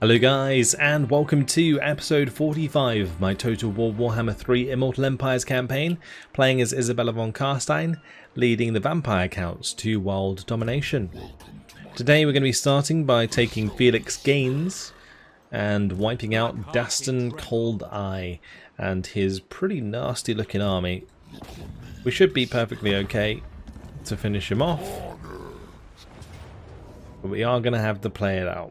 Hello guys, and welcome to episode 45 of my Total War Warhammer 3 Immortal Empires campaign, playing as Isabella von Carstein, leading the vampire counts to world domination. Today we're going to be starting by taking Felix Gaines and wiping out Daston Cold Eye and his pretty nasty looking army. We should be perfectly okay to finish him off, but we are going to have to play it out.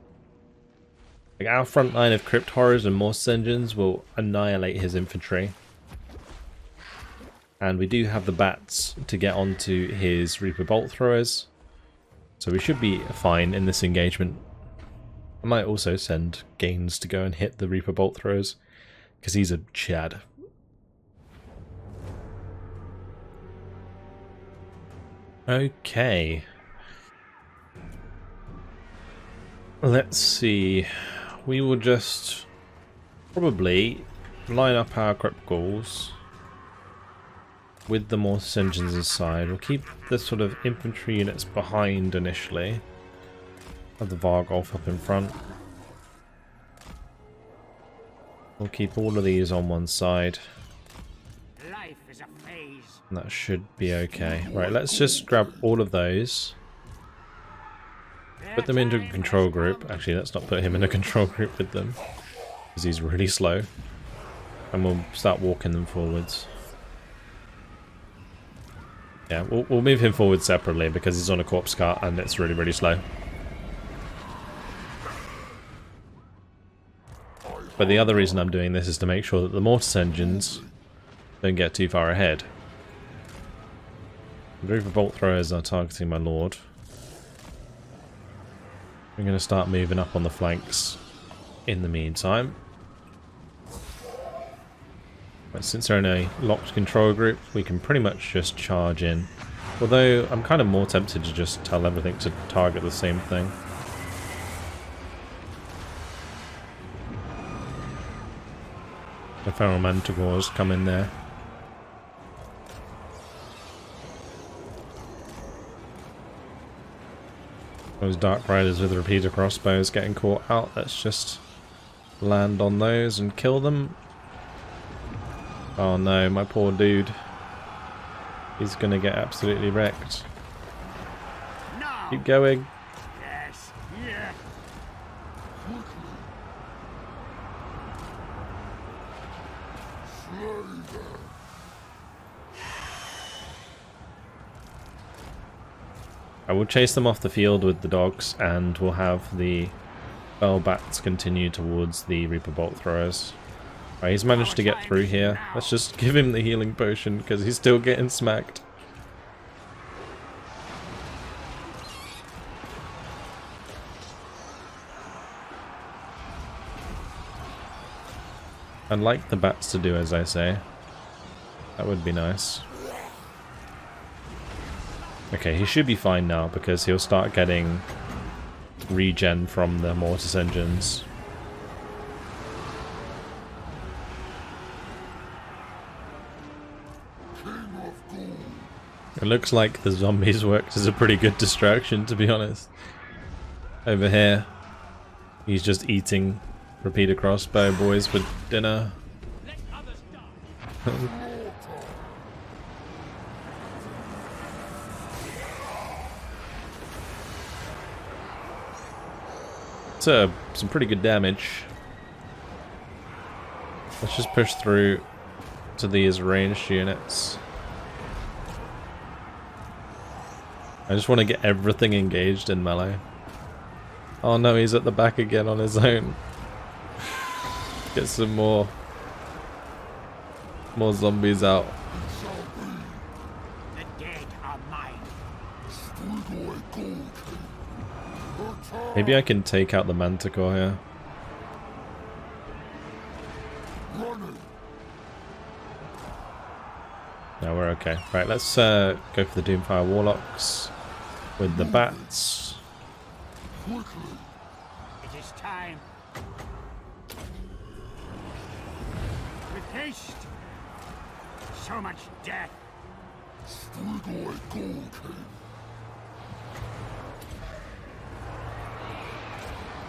Like, our front line of crypt horrors and morse engines will annihilate his infantry. And we do have the bats to get onto his Reaper bolt throwers. So we should be fine in this engagement. I might also send Gaines to go and hit the Reaper bolt throwers, because he's a Chad. Okay. Let's see. We will just probably line up our crypt ghouls with the morse engines inside. We'll keep the sort of infantry units behind initially. Have the Vargolf up in front. We'll keep all of these on one side. Life is a phase. And that should be okay. Right, let's just grab all of those. Put them into a control group. Actually, let's not put him in a control group with them, because he's really slow. And we'll start walking them forwards. Yeah, we'll move him forward separately because he's on a corpse cart and it's really, really slow. But the other reason I'm doing this is to make sure that the mortis engines don't get too far ahead. The Reaper bolt throwers are targeting my lord. We're going to start moving up on the flanks in the meantime. But since they're in a locked control group, we can pretty much just charge in. Although I'm kind of more tempted to just tell everything to target the same thing. The Feral Manticores come in there. Those Dark Riders with repeater crossbows getting caught out. Let's just land on those and kill them. Oh no, my poor dude. He's gonna get absolutely wrecked. No. Keep going. Yes. Yeah. I will chase them off the field with the dogs, and we'll have the bell bats continue towards the Reaper bolt throwers. Right, he's managed to get through here. Let's just give him the healing potion because he's still getting smacked. I'd like the bats to do as I say. That would be nice. Okay, he should be fine now because he'll start getting regen from the mortis engines. It looks like the zombies worked as a pretty good distraction, to be honest. Over here, he's just eating repeater crossbow boys for dinner. Some pretty good damage. Let's just push through to these ranged units. I just want to get everything engaged in melee. Oh no, he's at the back again on his own. Get some more zombies out. The dead are mine. Maybe I can take out the Manticore here. No, we're okay. Right, let's go for the Doomfire Warlocks with the bats. It is time. With haste. So much death.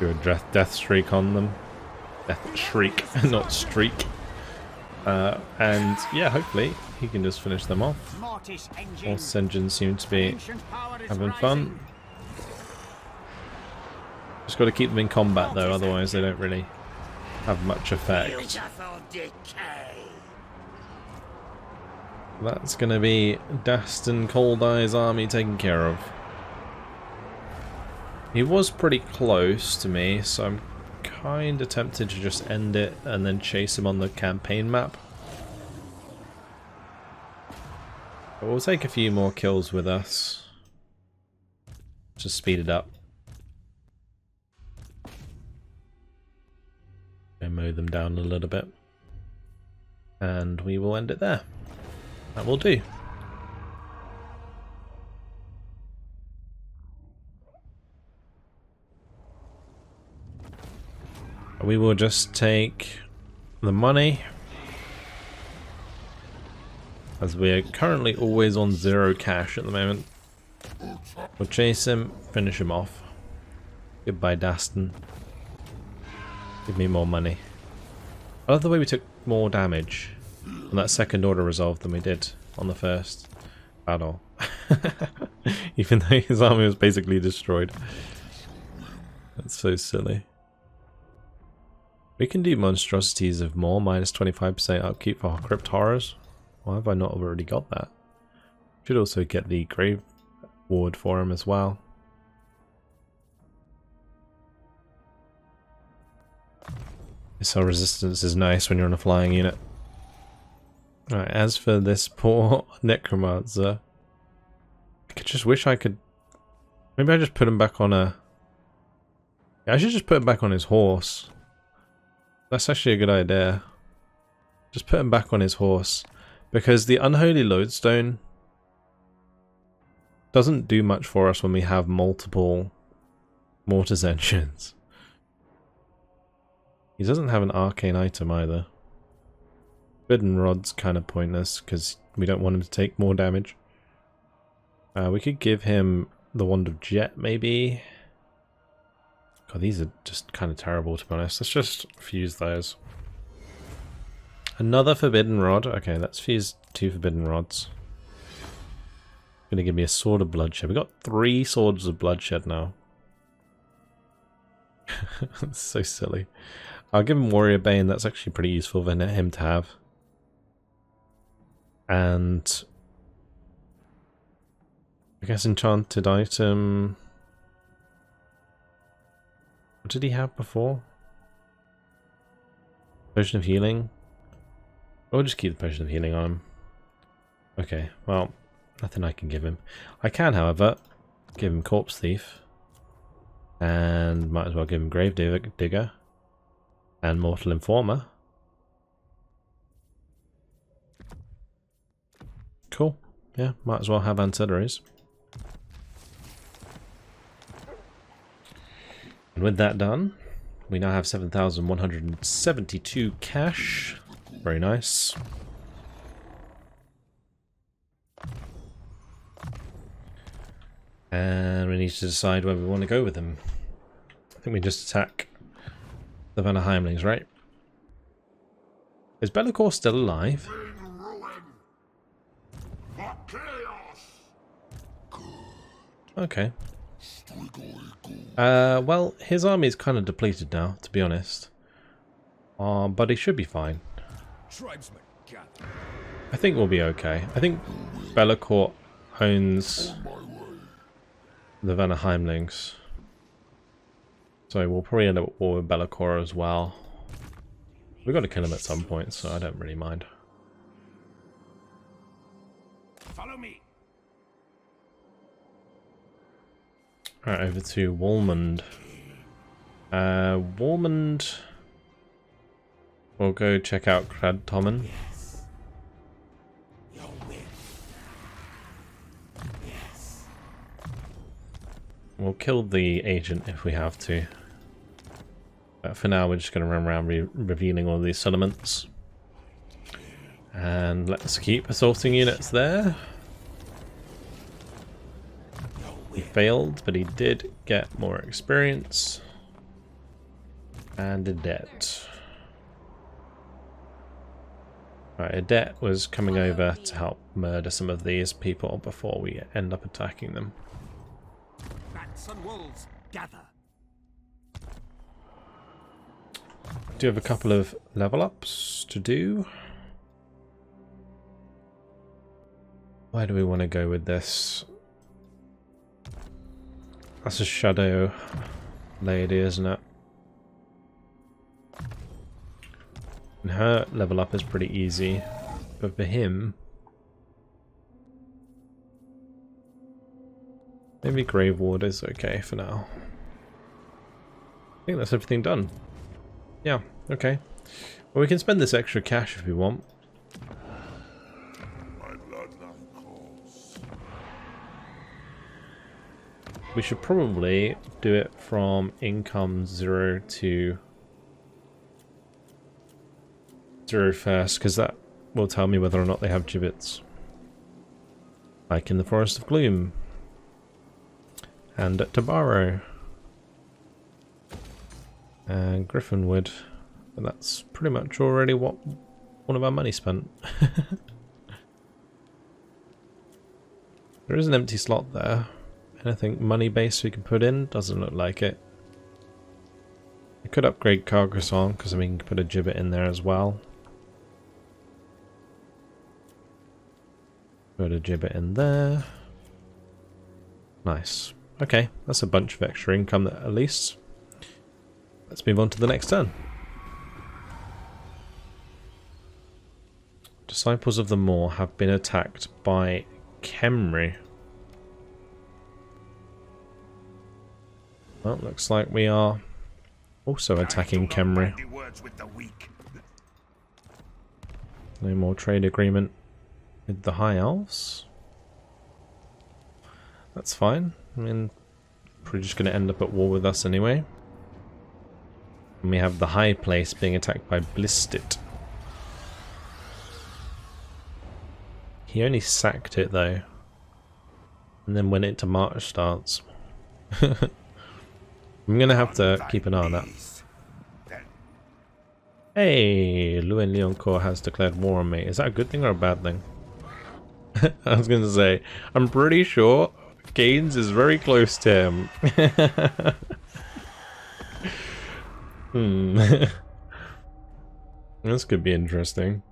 Do a death streak on them. Death shriek, not streak. And yeah, hopefully he can just finish them off. Mortis engine seems to be having fun. Just got to keep them in combat though, otherwise they don't really have much effect. That's going to be Daston Cold Eye's army taken care of. He was pretty close to me, so I'm kind of tempted to just end it and then chase him on the campaign map. But we'll take a few more kills with us. Just speed it up. And mow them down a little bit. And we will end it there. That will do. We will just take the money, as we are currently always on 0 cash at the moment. We'll chase him, finish him off. Goodbye, Daston. Give me more money. I love the way we took more damage on that second order resolve than we did on the first battle. Even though his army was basically destroyed. That's so silly. We can do monstrosities of more, minus 25% upkeep for crypt horrors. Why have I not already got that? Should also get the grave ward for him as well. Missile resistance is nice when you're on a flying unit. Alright, as for this poor necromancer, I just wish I could... Maybe I just put him back on a... Yeah, I should just put him back on his horse. That's actually a good idea. Just put him back on his horse. Because the Unholy Lodestone doesn't do much for us when we have multiple Mortis engines. He doesn't have an arcane item either. Forbidden Rod's kind of pointless because we don't want him to take more damage. We could give him the Wand of Jet maybe. God, these are just kind of terrible to be honest. Let's just fuse those. Another Forbidden Rod. Okay, let's fuse 2 Forbidden Rods. Gonna give me a Sword of Bloodshed. We got 3 Swords of Bloodshed now. That's so silly. I'll give him Warrior Bane. That's actually pretty useful for him to have. And I guess enchanted item. What did he have before? Potion of Healing? We'll just keep the Potion of Healing on him. Okay, well, nothing I can give him. I can, however, give him Corpse Thief. And might as well give him Grave Digger. And Mortal Informer. Cool. Yeah, might as well have ancillaries. And with that done, we now have 7,172 cash. Very nice. And we need to decide where we want to go with them. I think we just attack the Vanaheimlings, right? Is Be'lakor still alive? Okay. Well, his army is kind of depleted now, to be honest. But he should be fine. I think we'll be okay. I think Be'lakor owns the Vanaheimlings. So we'll probably end up at war with Be'lakor as well. We've got to kill him at some point, so I don't really mind. Follow me. Alright, over to Walmond. Walmond... We'll go check out Cradtommen. We'll kill the agent if we have to. But for now, we're just going to run around revealing all these settlements. And let's keep assaulting units there. He failed, but he did get more experience. And a debt. Right, a debt was coming over to help murder some of these people before we end up attacking them. Bats and wolves, gather. Do have a couple of level ups to do. Where do we want to go with this? That's a shadow lady, isn't it? And her level up is pretty easy, but for him, maybe Grave Ward is okay for now. I think that's everything done. Yeah, okay. Well, we can spend this extra cash if we want. We should probably do it from income 0 to 0 first, because that will tell me whether or not they have gibbets. Like in the Forest of Gloom. And at Tabaro. And Griffinwood. And that's pretty much already what one of our money spent. There is an empty slot there. Anything money based we can put in? Doesn't look like it. I could upgrade Carstein because I mean you can put a gibbet in there as well. Put a gibbet in there. Nice. Okay, that's a bunch of extra income at least. Let's move on to the next turn. Disciples of the Moor have been attacked by Khemri. Well, looks like we are also attacking Khemri. No more trade agreement with the High Elves. That's fine. I mean, probably just going to end up at war with us anyway. And we have the High Place being attacked by Blistit. He only sacked it though, and then went into March starts. I'm going to have to keep an eye on that. Hey, Louen Leoncoeur has declared war on me. Is that a good thing or a bad thing? I was going to say, I'm pretty sure Gaines is very close to him. This could be interesting.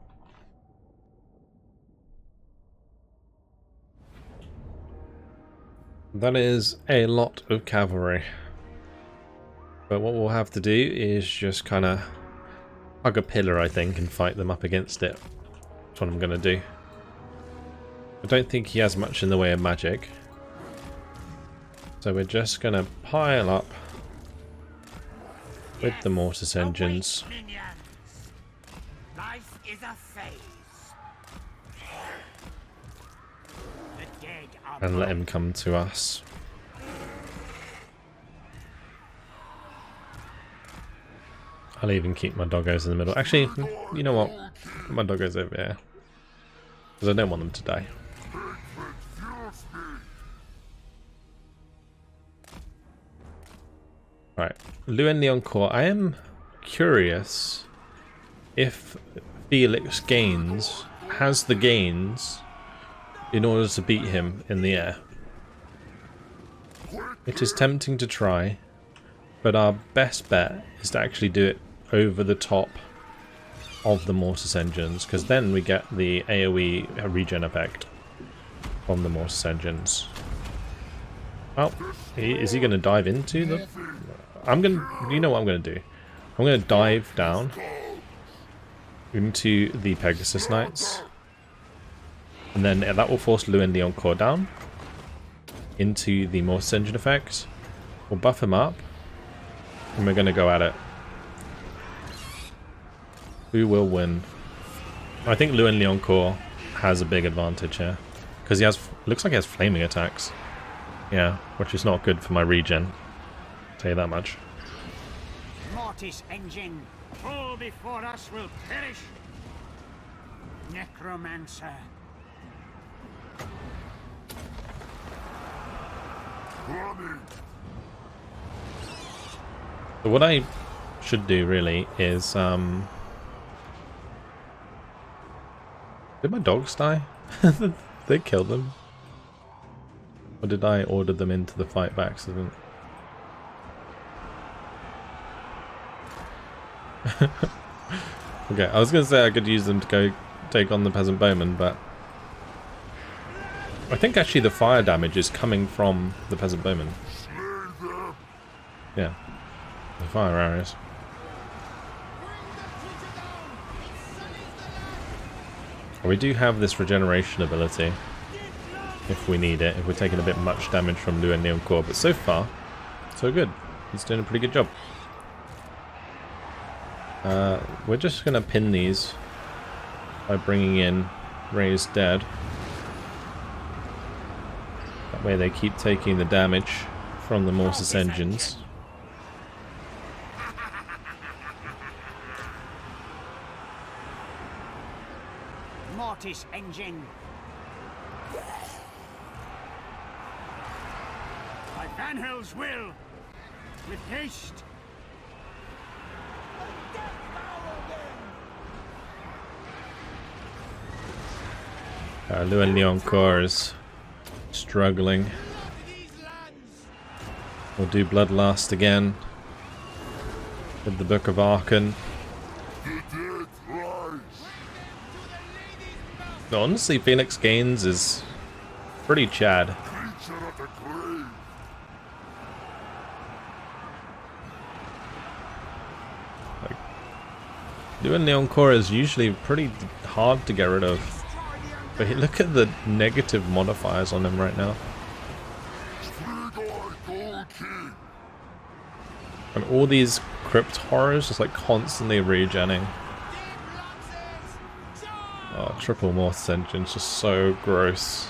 That is a lot of cavalry. But what we'll have to do is just kind of hug a pillar, I think, and fight them up against it. That's what I'm going to do. I don't think he has much in the way of magic. So we're just going to pile up with the mortis engines. Life is a phase. The dead are And let him come to us. I'll even keep my doggos in the middle. Actually, you know what? Put my doggos over here. Because I don't want them to die. Right. Louen Leoncoeur. I am curious if Felix has the gains in order to beat him in the air. It is tempting to try, but our best bet is to actually do it over the top of the mortis engines, because then we get the AoE regen effect from the mortis engines. Oh, is he going to dive into the... you know what I'm going to do? I'm going to dive down into the Pegasus Knights, and then that will force Louen Leoncoeur down into the mortis engine effect. We'll buff him up, and we're going to go at it. Who will win? I think Louen Leoncoeur has a big advantage here, because he has, looks like he has flaming attacks. Yeah, which is not good for my regen. I'll tell you that much. Mortis engine, all before us will perish. Necromancer. So what I should do really is did my dogs die? They killed them. Or did I order them into the fight by accident? Okay, I was gonna say I could use them to go take on the peasant bowmen, but I think actually the fire damage is coming from the peasant bowmen. Yeah, the fire arrows. We do have this regeneration ability if we need it, if we're taking a bit much damage from Louen Leoncoeur, but so far, so good. He's doing a pretty good job. We're just going to pin these by bringing in Raised Dead. That way they keep taking the damage from the Mortis engines. Mortis engine. By Van Hell's will, with haste. Louen Leoncoeur is struggling. We'll do Bloodlust again with the Book of Archon. No, honestly, Phoenix Gains is pretty Chad. Like, Louen Leoncoeur is usually pretty hard to get rid of. But look at the negative modifiers on him right now. And all these crypt horrors just like constantly regenning. Oh, triple Mortis engine's just so gross.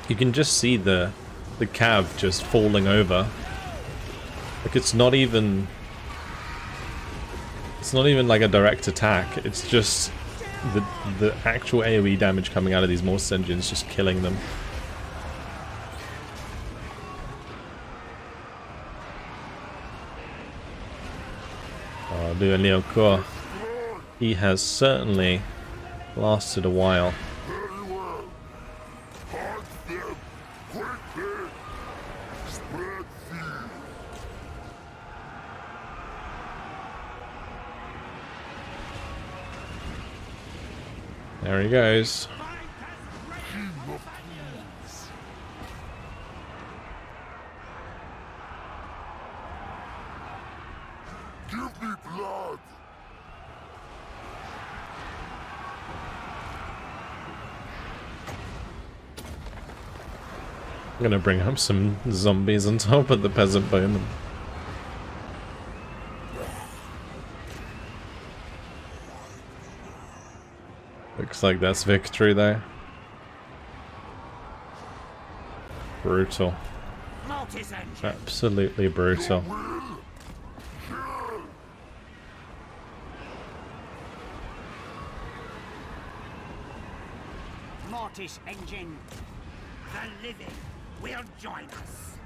You can just see the cav just falling over. Like it's not even like a direct attack. It's just the actual AoE damage coming out of these Mortis engines just killing them. Oh, Louen Leoncoeur. He has certainly lasted a while. There he goes. Give me blood. I'm gonna bring up some zombies on top of the peasant bowman. Looks like that's victory there. Brutal. Absolutely brutal. Mortis engine. The living will join us.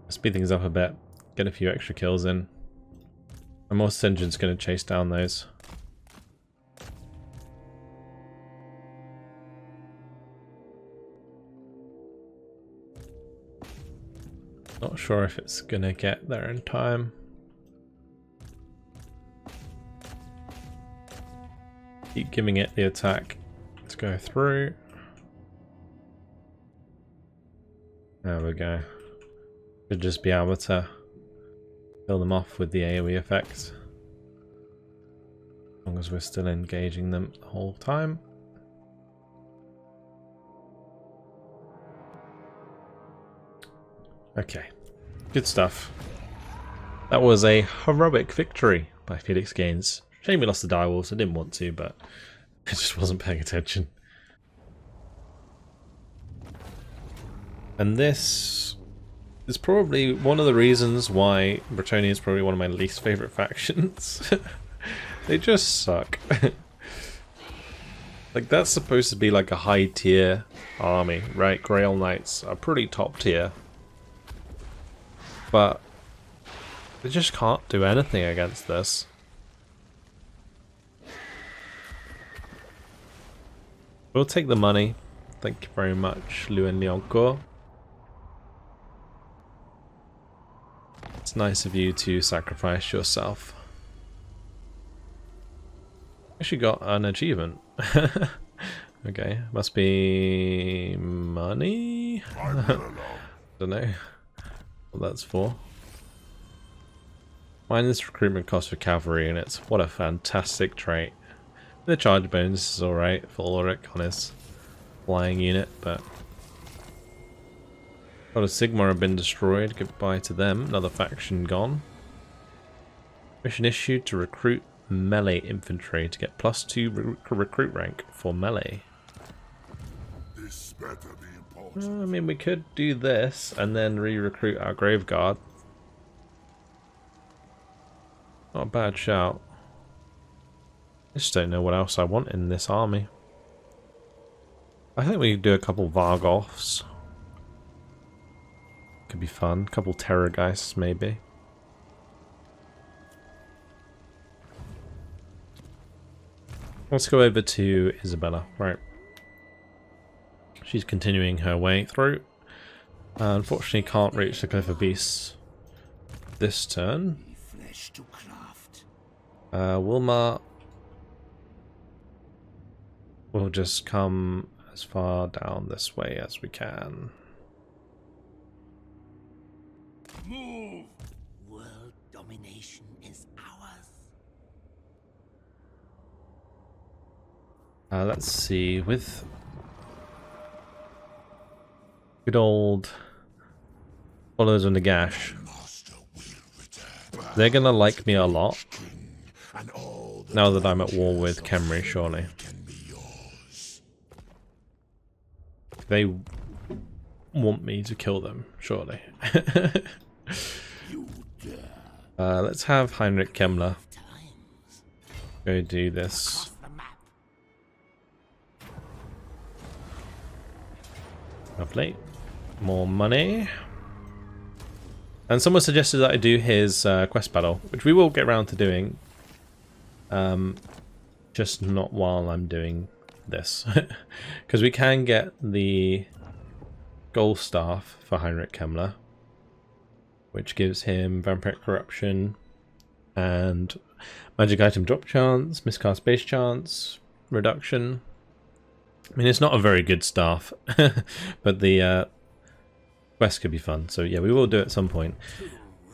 Speed things up a bit. Get a few extra kills in. And Mortis engine's gonna chase down those. Not sure if it's gonna get there in time. Keep giving it the attack to go through. There we go. Should just be able to kill them off with the AoE effect. As long as we're still engaging them the whole time. Okay, good stuff. That was a heroic victory by Phoenix Gains. Shame we lost the direwolves. I didn't want to, but I just wasn't paying attention. And this is probably one of the reasons why Bretonnia is probably one of my least favourite factions. They just suck. Like, that's supposed to be like a high tier army, right? Grail Knights are pretty top tier. But they just can't do anything against this. We'll take the money. Thank you very much, Louen Leoncoeur. It's nice of you to sacrifice yourself. Actually got an achievement. Okay, must be money? Don't know what that's for. Minus recruitment cost for cavalry units. What a fantastic trait. The charge bonus is alright for Ulrich on his flying unit, but God of Sigmar have been destroyed. Goodbye to them. Another faction gone. Mission issued to recruit melee infantry to get +2 recruit rank for melee. This better be important. I mean, we could do this and then re-recruit our Grave Guard. Not a bad shout. I just don't know what else I want in this army. I think we could do a couple Vargoths. Could be fun. A couple Terrorgeists, maybe. Let's go over to Isabella. Right. She's continuing her way through. Unfortunately, can't reach the Cliff of Beasts this turn. Wilma will just come as far down this way as we can. Move! World domination is ours. Let's see, with good old followers of Nagash, they're gonna like me a lot now that I'm at war with Khemri, surely. They want me to kill them, surely. Let's have Heinrich Kemmler go do this. Lovely. More money. And someone suggested that I do his quest battle, which we will get around to doing. Just not while I'm doing this. Because we can get the gold staff for Heinrich Kemmler, which gives him Vampiric Corruption and magic item drop chance, miscast base chance, reduction. I mean, it's not a very good staff, but the quest could be fun. So yeah, we will do it at some point.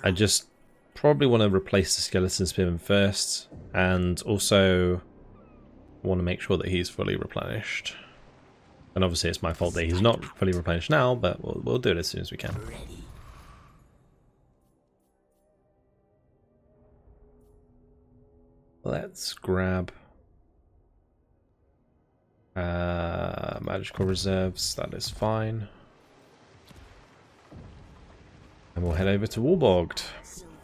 I just probably want to replace the Skeleton Spearman first, and also want to make sure that he's fully replenished. And obviously it's my fault that he's not fully replenished now, but we'll do it as soon as we can. Let's grab magical reserves, that is fine. And we'll head over to Warborged.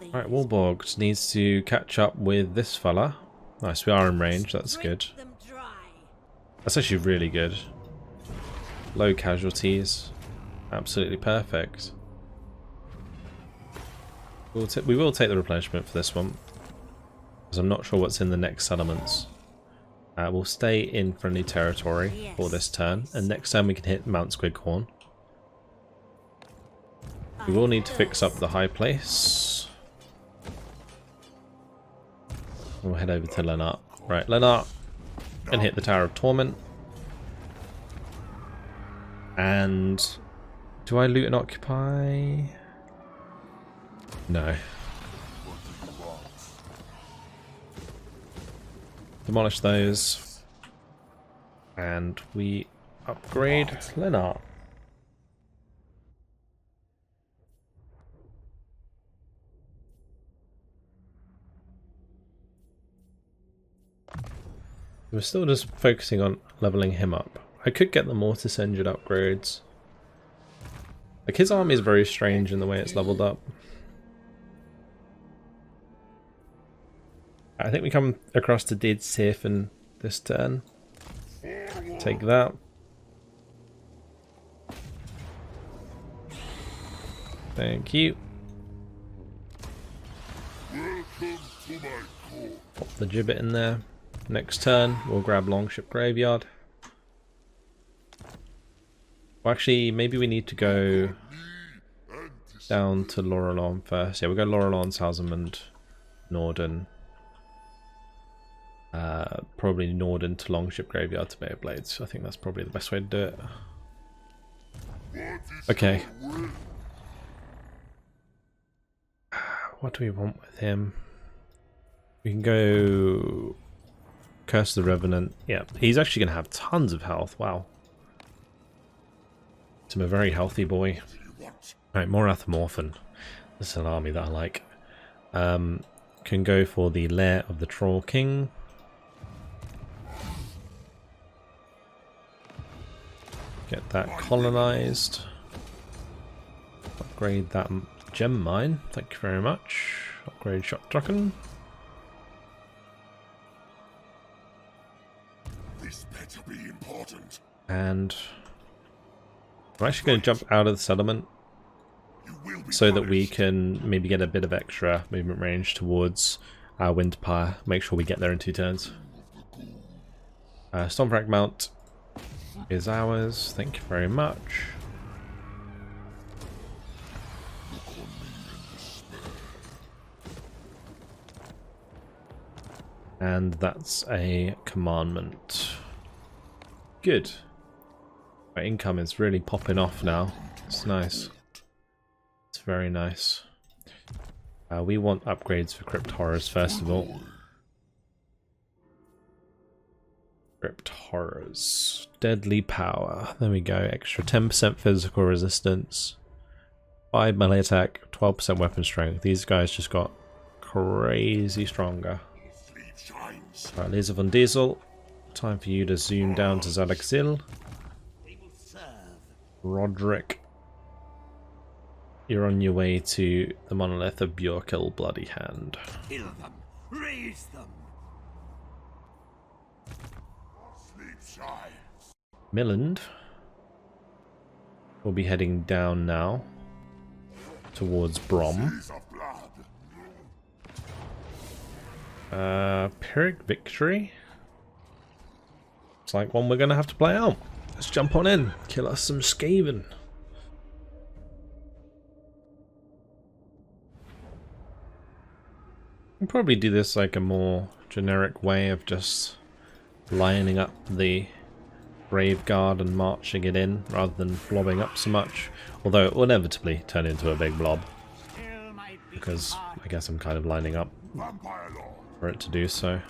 Alright, Warborged needs to catch up with this fella. Nice, we are in range, that's good. That's actually really good. Low casualties. Absolutely perfect. We will take the replenishment for this one, because I'm not sure what's in the next settlements. We'll stay in friendly territory for this turn, and next time we can hit Mount Squighorn. We will need to fix up the high place. We'll head over to Lennart. Right, Lennart, and hit the Tower of Torment. And do I loot and occupy? No. Demolish those. And we upgrade Lennart. We're still just focusing on leveling him up. I could get the Mortis engine upgrades. Like, his army is very strange in the way it's leveled up. I think we come across to Dead Safe in this turn. Take that. Thank you. Pop the gibbet in there. Next turn, we'll grab Longship Graveyard. Well, actually, maybe we need to go down to Laurelon first. Yeah, we'll go Laurelon, Salzamund, Norden. Probably Norden to Longship Graveyard to Bay of Blades. I think that's probably the best way to do it. Okay. What do we want with him? We can go Curse of the Revenant. Yeah, he's actually going to have tons of health. Wow. I'm a very healthy boy. Alright, more Athmorphan. This is an army that I like. Can go for the Lair of the Troll King. Get that colonized. Upgrade that gem mine. Thank you very much. Upgrade Shot Trucken. This better be important. And I'm actually going to jump out of the settlement so that we can maybe get a bit of extra movement range towards our Windpire. Make sure we get there in 2 turns. Stormfrag Mount is ours. Thank you very much. And that's a commandment. Good. My income is really popping off now. It's nice. It's very nice. We want upgrades for Crypt Horrors first of all. Crypt Horrors. Deadly Power. There we go. Extra 10% physical resistance. 5 melee attack. 12% weapon strength. These guys just got crazy stronger. Alright, Laser von Diesel. Time for you to zoom down to Zadaxil. Roderick. You're on your way to the monolith of Bjorkil Bloody Hand. Kill them. Raise them. Milland will be heading down now towards Brom. Pyrrhic Victory. It's like one we're gonna have to play out. Let's jump on in, kill us some Skaven. We'll probably do this like a more generic way of just lining up the Grave Guard and marching it in rather than blobbing up so much. Although it will inevitably turn into a big blob. Because I guess I'm kind of lining up for it to do so.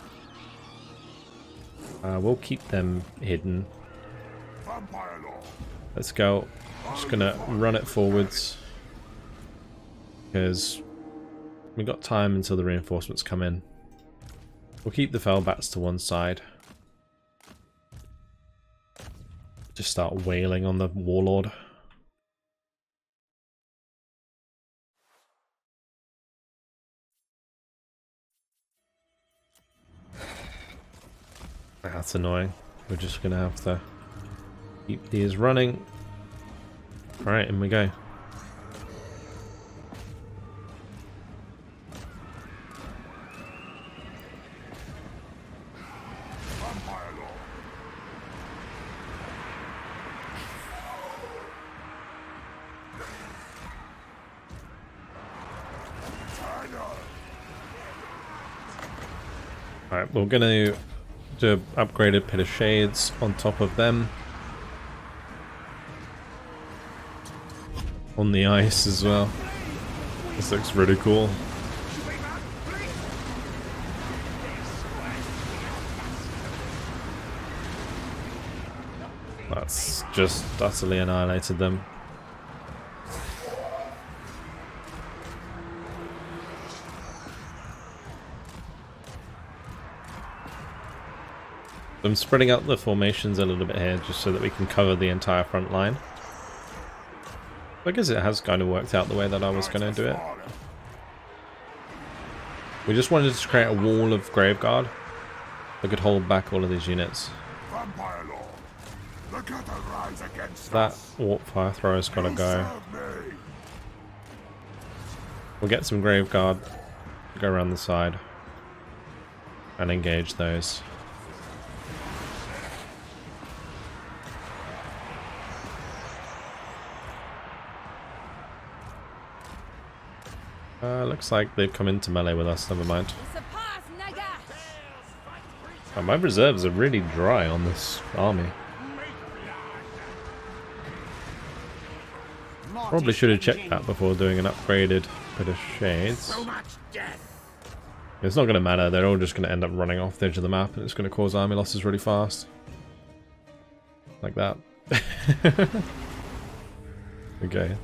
We'll keep them hidden. Let's go. Just gonna run it forwards. Because we've got time until the reinforcements come in. We'll keep the Fellbats to one side. Just start wailing on the Warlord. That's annoying. We're just gonna have to keep these running. Alright, in we go. Alright, we're gonna do upgraded Pit of Shades on top of them. On the ice as well. This looks really cool. That's just utterly annihilated them. I'm spreading out the formations a little bit here just so that we can cover the entire front line. I guess it has kind of worked out the way that I was going to do it. We just wanted to create a wall of Graveguard that could hold back all of these units. rise against That us. warp fire thrower's gotta You go. serve me. We'll get some grave guard, go around the side, and engage those. Looks like they've come into melee with us, never mind. Oh, my reserves are really dry on this army. Probably should have checked that before doing an upgraded bit of shades. So much death. It's not going to matter, they're all just going to end up running off the edge of the map and it's going to cause army losses really fast. Like that. Okay.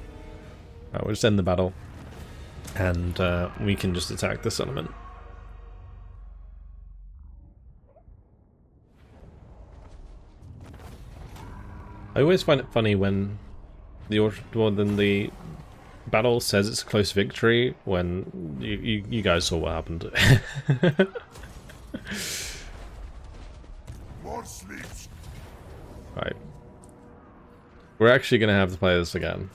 Right, we'll just end the battle. And we can just attack the settlement. I always find it funny when the battle says it's a close victory when you guys saw what happened. More sleeps. Right. We're actually going to have to play this again.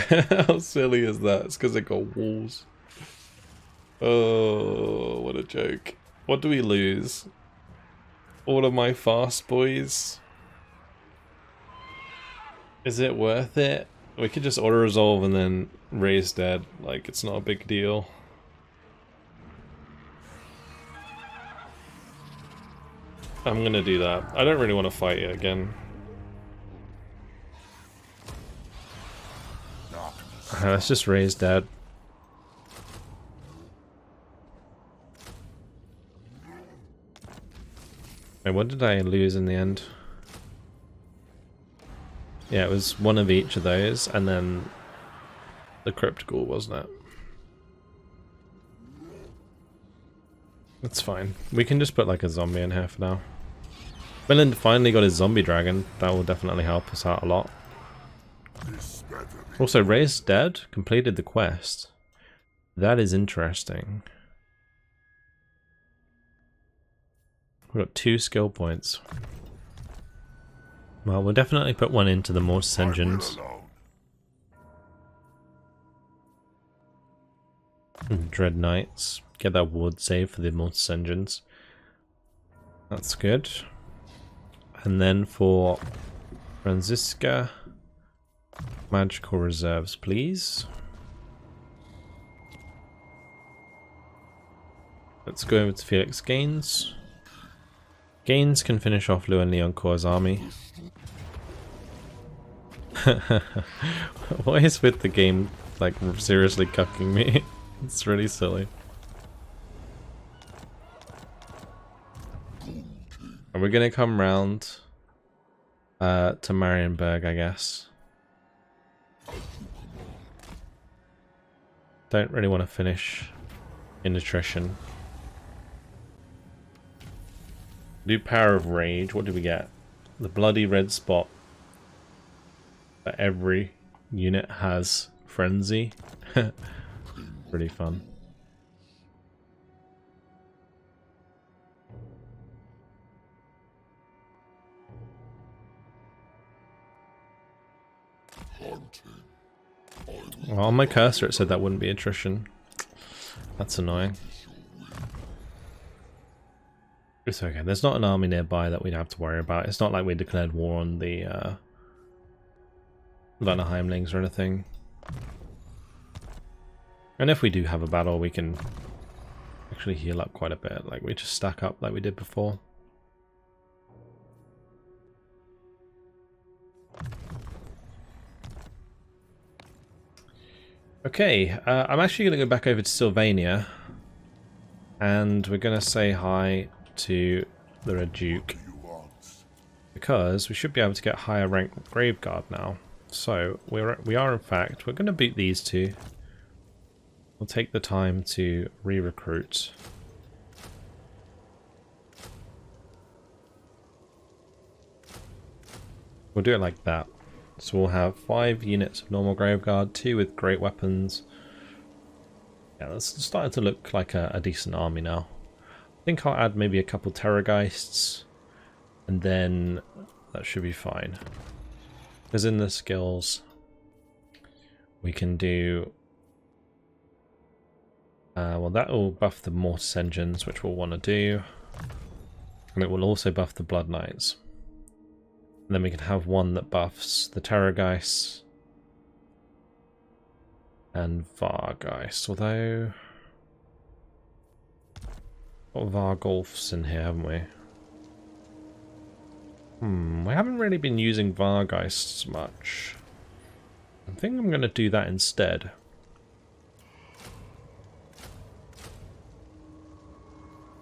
How silly is that? It's because it got walls. Oh, what a joke. What do we lose? All of my fast boys? Is it worth it? We could just auto-resolve and then raise dead. Like, it's not a big deal. I'm gonna do that. I don't really want to fight it again. Let's just raise dead. Wait, what did I lose in the end? Yeah, it was one of each of those, and then the Crypt Ghoul, wasn't it? That's fine. We can just put like a zombie in here for now. Willen finally got his zombie dragon. That will definitely help us out a lot. Also, Raised Dead completed the quest. That is interesting. We've got 2 skill points. Well, we'll definitely put one into the Mortis engines. Dread Knights. Get that ward save for the Mortis engines. That's good. And then for Franziska, magical reserves, please. Let's go over to Felix Gaines. Gaines can finish off Louen Leoncoeur's army. What is with the game, like, seriously cucking me? It's really silly. And we're gonna come round to Marienburg, I guess. Don't really want to finish in attrition. Do Power of Rage. What do we get? The bloody red spot. That every unit has Frenzy. Pretty fun. Well, on my cursor it said that wouldn't be attrition. That's annoying. It's okay. There's not an army nearby that we'd have to worry about. It's not like we declared war on the Vanderheimlings or anything. And if we do have a battle, we can actually heal up quite a bit. Like, we just stack up like we did before. Okay, I'm actually going to go back over to Sylvania. And we're going to say hi to the Red Duke. Because we should be able to get higher rank Graveguard now. So, we are in fact, we're going to beat these two. We'll take the time to re-recruit. We'll do it like that. So we'll have 5 units of normal Graveguard, 2 with great weapons. Yeah, that's starting to look like a decent army now. I think I'll add maybe a couple Terrorgeists, and then that should be fine. Because in the skills, we can do... well, that will buff the Mortis engines, which we'll want to do. And it will also buff the Blood Knights. And then we can have one that buffs the Terrorgeist and Vargeist, although... got Vargolfs in here, haven't we? We haven't really been using Vargeists much. I think I'm going to do that instead.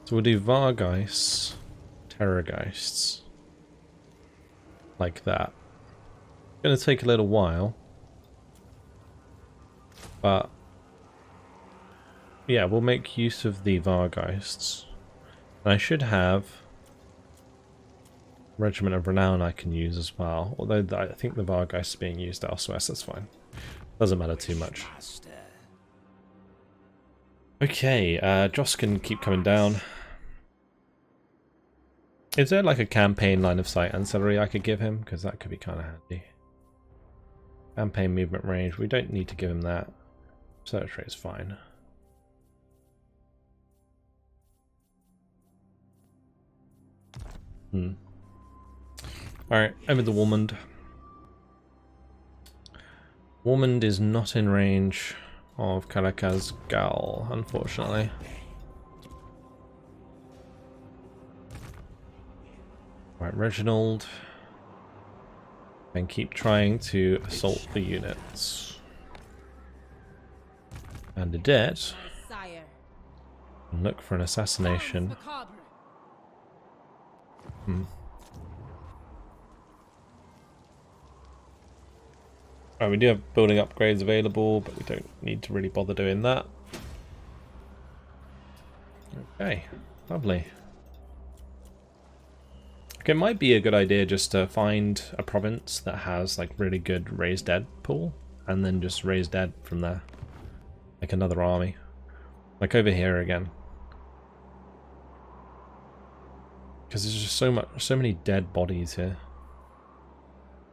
So we'll do Vargeists, Terrorgeists. Like that. It's going to take a little while. But yeah, we'll make use of the Vargeists. And I should have Regiment of Renown I can use as well. Although I think the Vargeist is being used elsewhere, so that's fine. Doesn't matter too much. Okay, Joss can keep coming down. Is there like a campaign line of sight ancillary I could give him? Because that could be kind of handy. Campaign movement range, we don't need to give him that. Search rate is fine. Alright, over the Warmond. Warmond is not in range of Karakaz Gal, unfortunately. Right, Reginald. And keep trying to assault the units. And Adet. And look for an assassination. Right, we do have building upgrades available, but we don't need to really bother doing that. Okay, lovely. Okay, it might be a good idea just to find a province that has like really good raised dead pool, and then just raise dead from there. Like another army. Like over here again. Because there's just so many dead bodies here.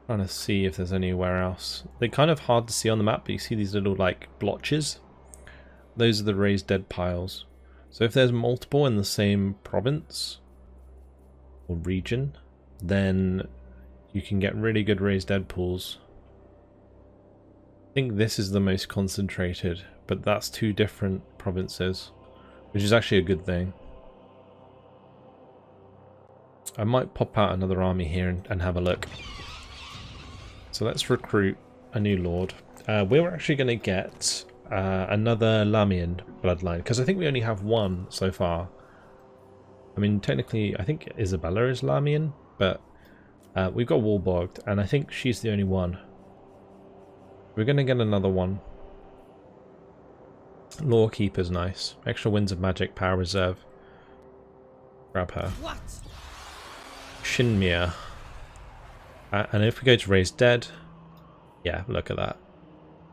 Trying to see if there's anywhere else. They're kind of hard to see on the map, but you see these little like blotches. Those are the raised dead piles. So if there's multiple in the same province or region, then you can get really good raised dead pools. I think this is the most concentrated, but that's two different provinces, which is actually a good thing. I might pop out another army here and have a look. So let's recruit a new lord. We're actually going to get another Lamian bloodline, because I think we only have one so far. I mean, technically, I think Isabella is Lamian, but we've got Warborged, and I think she's the only one. We're going to get another one. Lawkeeper's nice. Extra Winds of Magic, Power Reserve. Grab her. What? Shinmir. And if we go to raise dead, yeah, look at that.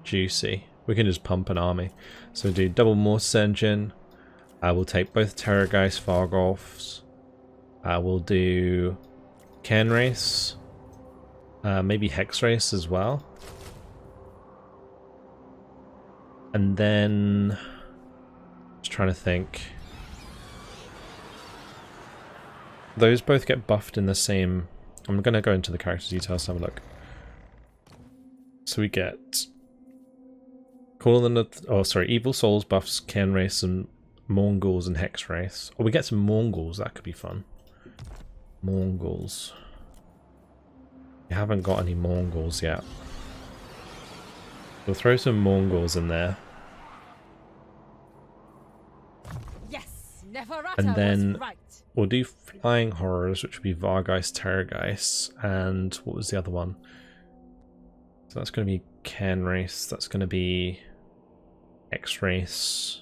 Juicy. We can just pump an army. So do double Mortis engine. We'll take both Terrorgeist Vargolfs. We'll do Cairn Race. Maybe Hex Race as well. And then... just trying to think. Those both get buffed in the same... I'm going to go into the character details to have a look. So we get... Evil Souls buffs Cairn Race and Mongols and Hex Race. Oh, we get some Mongols, that could be fun. Mongols. We haven't got any Mongols yet. We'll throw some Mongols in there. Yes, Neferata And then was right. we'll do Flying Horrors, which would be Vargeist, Terrorgeist, and what was the other one? So that's going to be Cairn Race, that's going to be X-Race.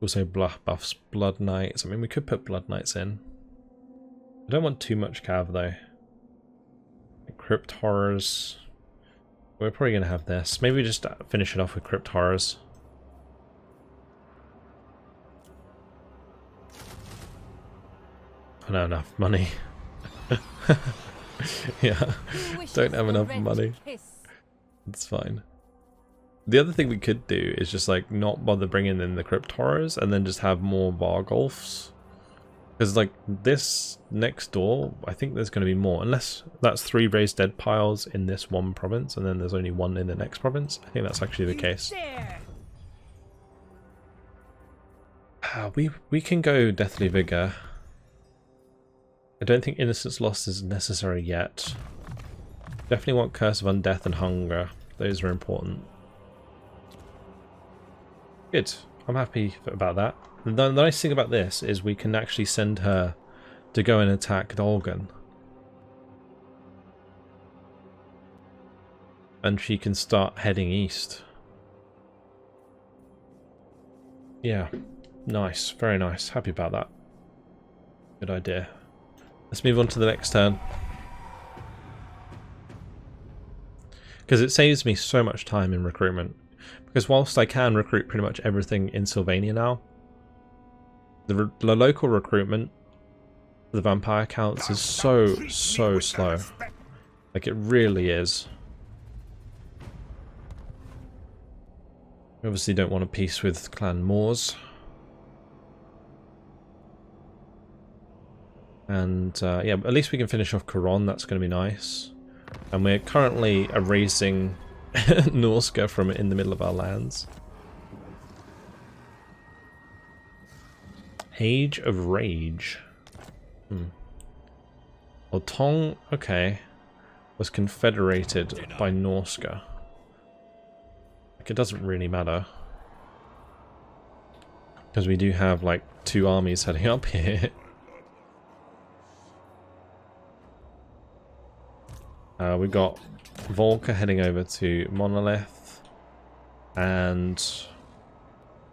Also buffs Blood Knights. I mean, we could put Blood Knights in. I don't want too much cav though. Crypt Horrors. We're probably going to have this. Maybe we just finish it off with Crypt Horrors. I don't have enough money. Yeah, don't have enough money. It's fine. The other thing we could do is just like not bother bringing in the crypt horrors and then just have more Vargolfs. Because like this next door, I think there's going to be more. Unless that's 3 raised dead piles in this one province and then there's only 1 in the next province. I think that's actually the case. We can go Deathly Vigor. I don't think Innocence Lost is necessary yet. Definitely want Curse of Undeath and Hunger. Those are important. Good. I'm happy about that. The nice thing about this is we can actually send her to go and attack Dolgan. And she can start heading east. Yeah. Nice. Very nice. Happy about that. Good idea. Let's move on to the next turn. Because it saves me so much time in recruitment. Because whilst I can recruit pretty much everything in Sylvania now, the local recruitment for the vampire counts is so slow. Like it really is. We obviously don't want a peace with Clan Moors. And yeah, at least we can finish off Coron, that's going to be nice. And we're currently erasing Norska from in the middle of our lands. Age of Rage. Well, Tong, okay, was confederated by Norska. Like, it doesn't really matter. Because we do have, like, 2 armies heading up here. We've got Volker heading over to Monolith, and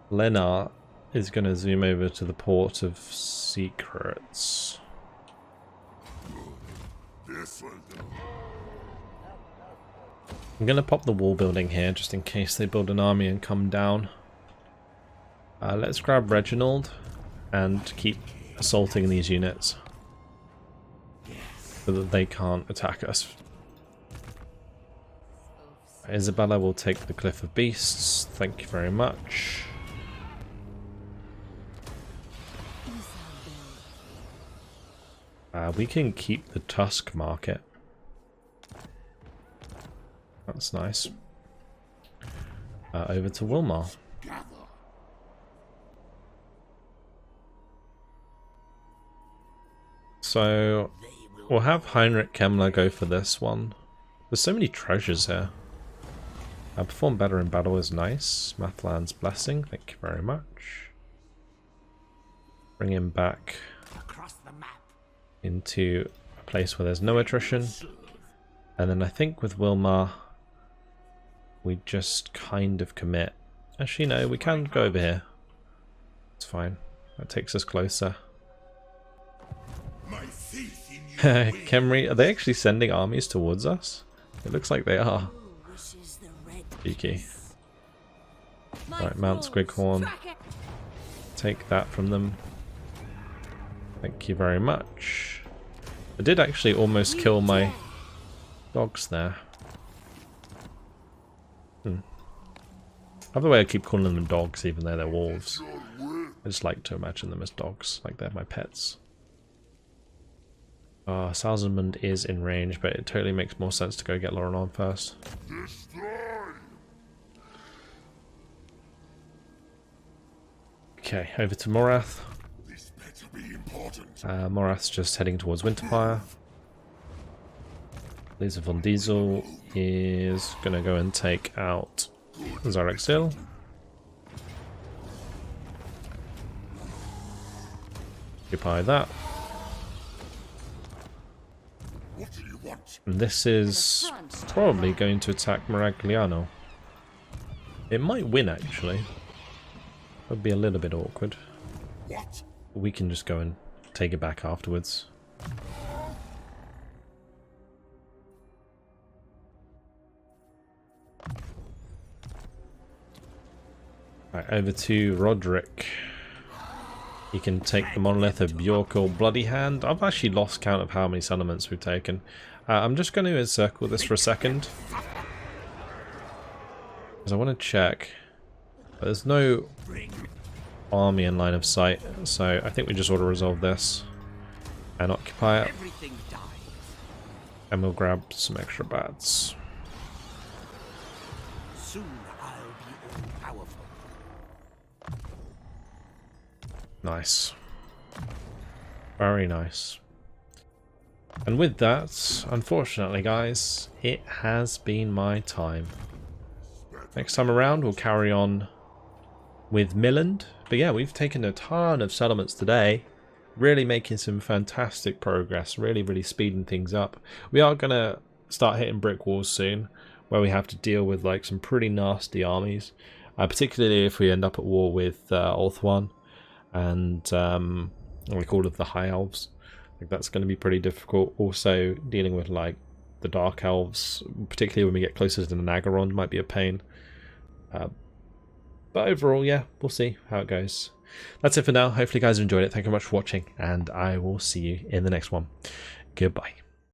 Lena is going to zoom over to the Port of Secrets. I'm going to pop the wall building here just in case they build an army and come down. Let's grab Reginald and keep assaulting these units so that they can't attack us. Isabella will take the Cliff of Beasts. Thank you very much. We can keep the Tusk Market. That's nice. Over to Wilmar. So we'll have Heinrich Kemmler go for this one. There's so many treasures here. Perform better in battle is nice. Mathland's Blessing, thank you very much. Bring him back into a place where there's no attrition. And then I think with Wilmar, we just kind of commit. Actually, no, we can go over here. It's fine. That takes us closer. Kemri, are they actually sending armies towards us? It looks like they are. Cheeky. Right, Mount Squighorn. Take that from them. Thank you very much. I did actually almost kill my dogs there. By the way, I keep calling them dogs even though they're wolves. I just like to imagine them as dogs, like they're my pets. Salzamund is in range, but it totally makes more sense to go get Lauren on first. Okay, over to Morath. Morath's just heading towards Winterfire. Lisa von Diesel is going to go and take out Zarexil. Occupy that. And this is probably going to attack Maragliano. It might win, actually. Would be a little bit awkward. We can just go and take it back afterwards. Right, over to Roderick. He can take the monolith of Bjork or Bloody Hand. I've actually lost count of how many settlements we've taken. I'm just going to encircle this for a second. Because I want to check. But there's no army in line of sight. So I think we just ought to resolve this. And occupy it. And we'll grab some extra bats. Soon I'll be all-powerful. Nice. Very nice. And with that, unfortunately guys, it has been my time. Next time around we'll carry on with Milland. But yeah, we've taken a ton of settlements today. Really making some fantastic progress. Really speeding things up. We are going to start hitting brick walls soon, where we have to deal with like some pretty nasty armies. Particularly if we end up at war with Ulthuan and we call it the High Elves. I think that's going to be pretty difficult. Also dealing with like the Dark Elves, particularly when we get closer to the Nagaron, might be a pain. But overall, yeah, we'll see how it goes. That's it for now. Hopefully you guys enjoyed it. Thank you very much for watching, and I will see you in the next one. Goodbye.